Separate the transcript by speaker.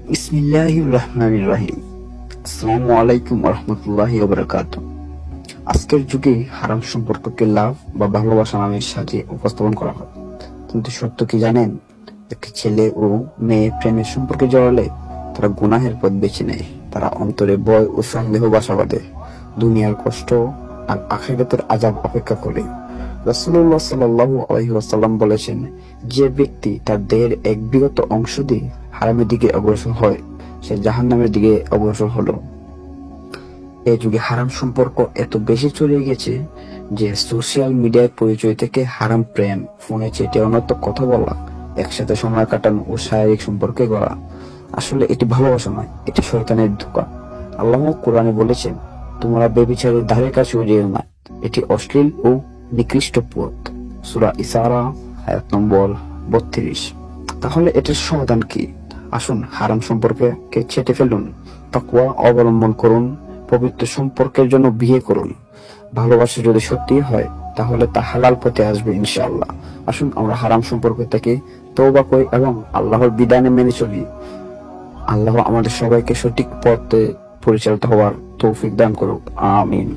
Speaker 1: বিসমিল্লাহির রহমানির রহিম। আসসালামু আলাইকুম ওয়া রাহমাতুল্লাহি ওয়া বারাকাতুহু। আজকের যুগে হারাম সম্পর্ককে লাভ বা ভালোবাসা নামের সাথে উপস্থাপন করা হয়, কিন্তু সত্য কি জানেন? একটি ছেলে ও মেয়ে প্রেমের সম্পর্কে জড়ালে তারা গুনাহের পথ বেছে নেয়। তারা অন্তরে ভয় ও সন্দেহ বাসা বাঁধে, দুনিয়ার কষ্ট আর আখিরাতের আযাব অপেক্ষা করে। রাসূলুল্লাহ সাল্লাল্লাহু আলাইহি ওয়াসাল্লাম বলেছেন, যে ব্যক্তি তার দেহের এক বিগত অংশ দিয়ে হারামের দিকে অগ্রসর হয়, সে জাহান্নামের দিকে অগ্রসর হলো। এই যুগে হারাম সম্পর্ক এত বেশি ছড়িয়ে গেছে যে সোশ্যাল মিডিয়ার পরিচয় থেকে হারাম প্রেম, ফোনে চেটে অনর্থ কথা বলা, একসাথে সময় কাটানো ও শারীরিক সম্পর্কে গড়া। আসলে এটি ভালোবাসা নয়, এটি শয়তানের ধোঁকা। আল্লাহ কোরআনে বলেছেন, তোমরা ব্যভিচারের ধারে কাছে যেও না, এটি অশ্লীল ও নিকৃষ্ট পথ। সূরা ইসরা আয়াত নম্বর 32। তাহলে এটার সমাধান কি? আসুন হারাম সম্পর্কে ছেটে ফেলুন, তাকওয়া অবলম্বন করুন, পবিত্র সম্পর্কের জন্য বিয়ে করুন। ভালোবাসা যদি সত্যি হয় তাহলে তা হালাল পথে আসবে ইনশাআল্লাহ। আসুন আমরা হারাম সম্পর্ক থেকে তওবা করি এবং আল্লাহর বিধানে মেনে চলি। আল্লাহ আমাদের সবাইকে সঠিক পথে পরিচালিত হওয়ার তৌফিক দান করুক, আমিন।